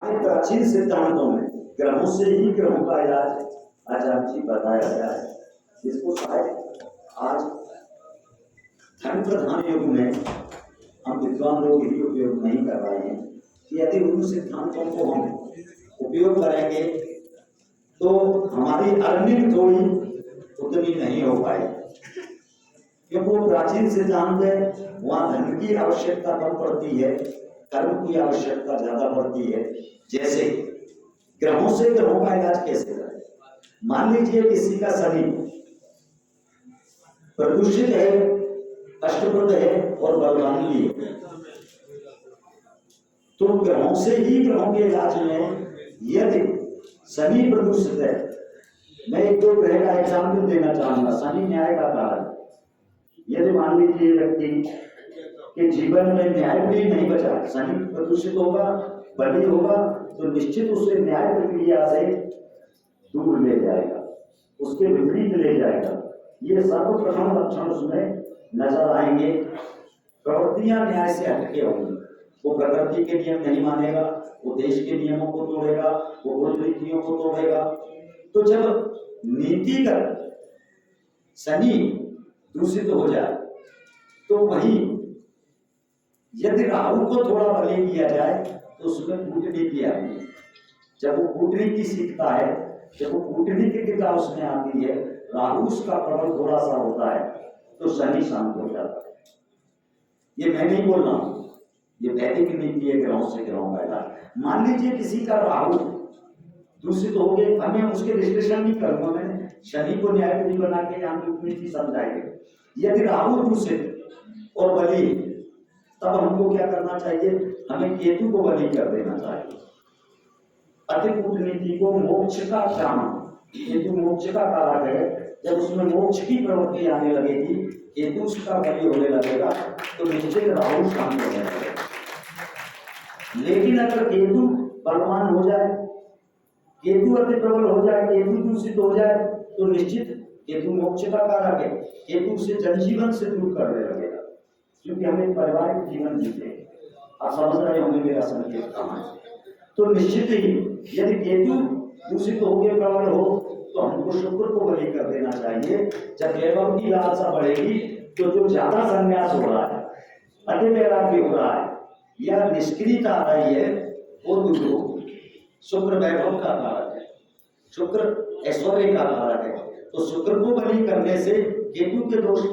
प्राचीन सिद्धांतों में ग्रहों से ही ग्रहों का इलाज आचार्य जी बताया गया है, जिसको शायद आज धन प्रधान युग में हम विद्वान लोग ही उपयोग नहीं कर रहे हैं कि यदि उन सिद्धांतों को हम उपयोग करेंगे तो हमारी अर्निंग थोड़ी उतनी नहीं हो पाएगी, क्योंकि वो प्राचीन सिद्धांत है। वहाँ धन की आवश्यकता कम पड़ती है, कर्म की आवश्यकता ज्यादा पड़ती है। जैसे ग्रहों से ग्रहों का इलाज कैसे करें? मान लीजिए किसी का शनि प्रदूषित है, अष्टप्रद है और बलवान भी है, तो ग्रहों से ही ग्रहों के इलाज में यदि शनि प्रदूषित है, मैं एक दो ग्रह का एग्जाम्पल देना चाहूंगा। शनि न्याय का कारक। यदि मान लीजिए व्यक्ति के जीवन में न्याय भी नहीं बचा, शनि प्रदूषित होगा, बलि होगा, तो निश्चित उसे न्याय प्रक्रिया से दूर ले जाएगा, उसके विपरीत ले जाएगा। ये सर्वप्रथम लक्षण उसमें नजर आएंगे। प्रवृत्तियां न्याय से हटके होंगी। वो प्रकृति के नियम नहीं मानेगा, वो देश के नियमों को तोड़ेगा, वो कुल रीतियों को तोड़ेगा। तो जब नीतिगत शनि दूषित हो जाए तो वही यदि राहु को थोड़ा बलि किया जाए तो उसमें कूटनीति आती है। जब वो कूटनीति सीखता है, जब वो कूटनीतिकता उसमें आती है, राहु उसका प्रबल थोड़ा सा होता है, तो शनि शांत हो जाता है। ये मैं नहीं बोल रहा हूं, ये वैदिक नीति है ग्रहों से ग्रहों का इलाज। मान लीजिए किसी का राहु दूषित हो गए, हमें उसके विश्लेषण नहीं करूंगा, मैंने शनि को न्यायपति बना के यहाँ कूटनीति समझाएंगे। यदि राहु दूषित और बलि, तब हमको क्या करना चाहिए? हमें केतु को बलि कर देना चाहिए। अति कूटनीति को मोक्ष का काम, केतु मोक्ष का कारक है। जब उसमें मोक्ष की प्रवृत्ति आने लगेगी, केतु उसका बलि होने लगेगा, तो निश्चित राहु शांत होने लगेगा। लेकिन अगर केतु बलवान हो जाए, केतु अति प्रबल हो जाए, केतु दूषित हो जाए, तो निश्चित केतु मोक्ष का कारक है, केतु से जनजीवन से दूर करने लगेगा, क्योंकि हम एक पारिवारिक जीवन जीते हैं। आप समझ रहे होंगे मेरा संकेत कहाँ है। तो निश्चित ही यदि केतु दूषित हो गए, प्रबल हो, तो हमको शुक्र को बलि कर देना चाहिए। जब वैभव की लालसा बढ़ेगी तो जो ज्यादा संन्यास हो रहा है, अति वैराग्य हो रहा है या निष्क्रियता आ रही है, वो दूर होगी। शुक्र वैभव का कारक है, शुक्र ऐश्वर्य का कारक है। तो शुक्र को बलि करने से केतु के दोष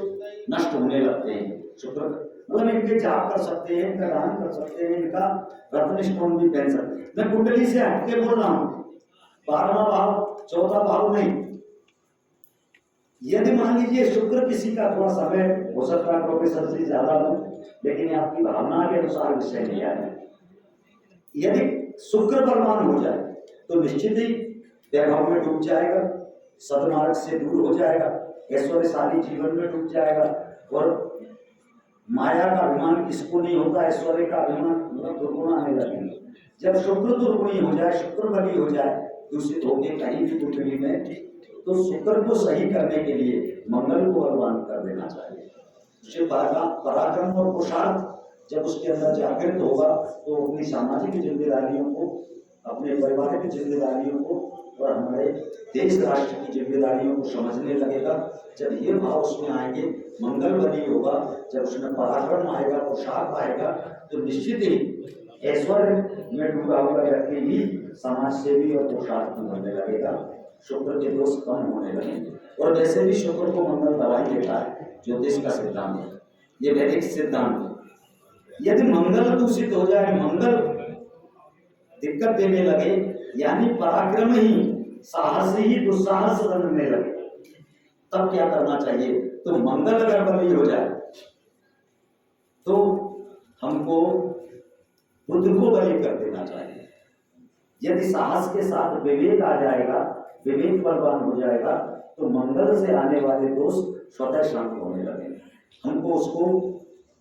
नष्ट होने लगते हैं। शुक्र मतलब इनके जाप कर सकते हैं, इनका दान कर सकते हैं, इनका रत्न स्टोन भी पहन सकते हैं। मैं कुंडली से हटके बोल रहा हूँ, 12वां भाव 14वां भाव नहीं। यदि मान लीजिए शुक्र किसी का थोड़ा समय हो सकता है प्रोफेसर से ज्यादा हो, लेकिन आपकी भावना के अनुसार विषय नहीं है। यदि शुक्र बलवान हो जाए तो निश्चित ही वैभव में डूब जाएगा, सदमार्ग से दूर हो जाएगा, ऐश्वर्यशाली जीवन में डूब जाएगा। और माया का अभिमान किसको नहीं होता? ऐश्वर्य का अभिमान मतलब दुर्गुण आने लगेंगे। जब शुक्र दुर्गुणी हो जाए, शुक्र बली हो जाए, दूषित होकर कहीं भी कुंडली में, तो शुक्र को सही करने के लिए मंगल को बलवान कर देना चाहिए। उससे पराक्रम और पुरुषार्थ जब उसके अंदर जागृत होगा तो अपनी सामाजिक जिम्मेदारियों को, अपने परिवार की जिम्मेदारियों को और हमारे देश राष्ट्र की जिम्मेदारियों को समझने लगेगा। जब ये भाव उसमें आएंगे, मंगल बली होगा, जब उसमें पराक्रम आएगा, पुरुषार्थ आएगा, तो निश्चित ही ऐश्वर्य में डूबा हुआ व्यक्ति भी समाज सेवी और पुरुषार्थ बनने लगेगा। शुक्र के दोष कम होने लगेंगे। और वैसे भी शुक्र को मंगल दवाई देता है, ज्योतिष का सिद्धांत है, ये वैदिक सिद्धांत है। यदि मंगल दूषित हो जाए, मंगल दिक्कत देने लगे, यानी पराक्रम ही साहस ही दुस्साहस बनने लगे, तब क्या करना चाहिए? तो मंगल अगर बली हो जाए तो हमको बुध को बलि कर देना चाहिए। यदि साहस के साथ विवेक आ जाएगा, विवेक बलवान हो जाएगा, तो मंगल से आने वाले दोष स्वतः शांत होने लगेंगे। हमको उसको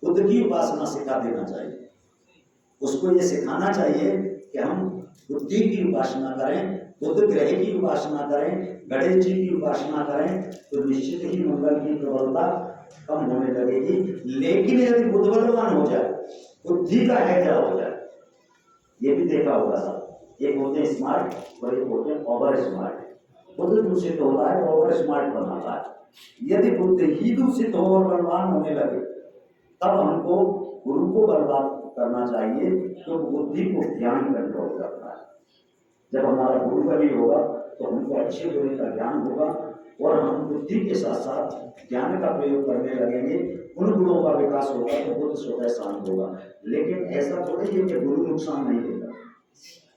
बुध की उपासना सिखा देना चाहिए। उसको ये सिखाना चाहिए कि हम बुद्धि की उपासना करें, बुध ग्रह की उपासना करें, गणेश जी की उपासना करें, तो निश्चित ही मंगल की प्रबलता कम होने लगेगी। लेकिन यदि बुध बलवान हो जाए, बुद्धि का हैजा हो जाए, ये भी देखा होगा साहब, एक होते हैं स्मार्ट और एक होते हैं ओवर स्मार्ट। बुद्ध दूषित होता है, ओवर स्मार्ट बनाता है। यदि बुद्ध ही दूषित हो और बलवान होने लगे तब हमको गुरु को बर्बाद करना चाहिए, तो बुद्धि को ज्ञान कंट्रोल करना है। जब हमारा गुरु बलि होगा तो हमको अच्छे बुरे का ज्ञान होगा और हम बुद्धि के साथ साथ ज्ञान का प्रयोग करने लगेंगे, उन गुणों का विकास होगा तो बुद्ध स्वतः शांत होगा। लेकिन ऐसा थोड़ी है कि गुरु नुकसान नहीं देगा,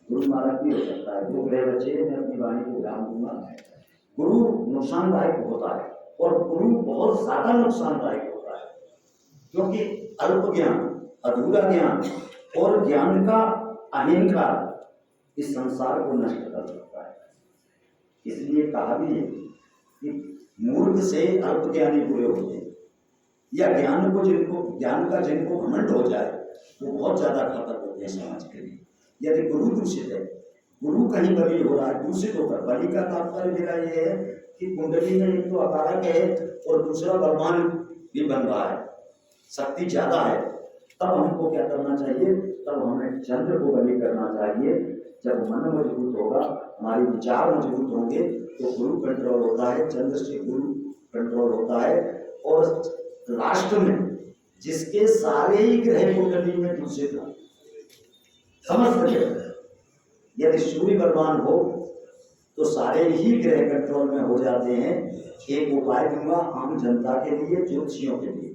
गुरु मारक भी हो सकता है। जो गृह बच्चे मैं अपनी वाणी को ध्यान दूंगा, गुरु नुकसानदायक होता है और गुरु बहुत ज्यादा नुकसानदायक होता है, क्योंकि अल्प ज्ञान, अधूरा ज्ञान और ज्ञान का अहंकार इस संसार को नष्ट कर सकता है। इसलिए कहा भी है कि मूर्ख से अल्प ज्ञानी बुरे होते हैं, या ज्ञान का जिनको घमंड हो जाए वो बहुत ज्यादा घातक होते हैं समाज के लिए। यदि गुरु दूषित है, गुरु कहीं बलि हो रहा है दूषित होकर, बलि का तात्पर्य मेरा ये है कि कुंडली में एक तो अकारक है और दूसरा बलवान भी बन रहा है, शक्ति ज्यादा है, तब हमको क्या करना चाहिए? तब हमें चंद्र को बलि करना चाहिए। जब मन मजबूत होगा, हमारे विचार मजबूत होंगे तो गुरु कंट्रोल होता है, चंद्र से गुरु कंट्रोल होता है। और लास्ट में जिसके सारे ही ग्रह कुंडली में दूषित हो, समस्त ग्रह, यदि सूर्य बलवान हो तो सारे ही ग्रह कंट्रोल में हो जाते हैं। एक उपाय दूंगा आम जनता के लिए, ज्योतिषियों के लिए।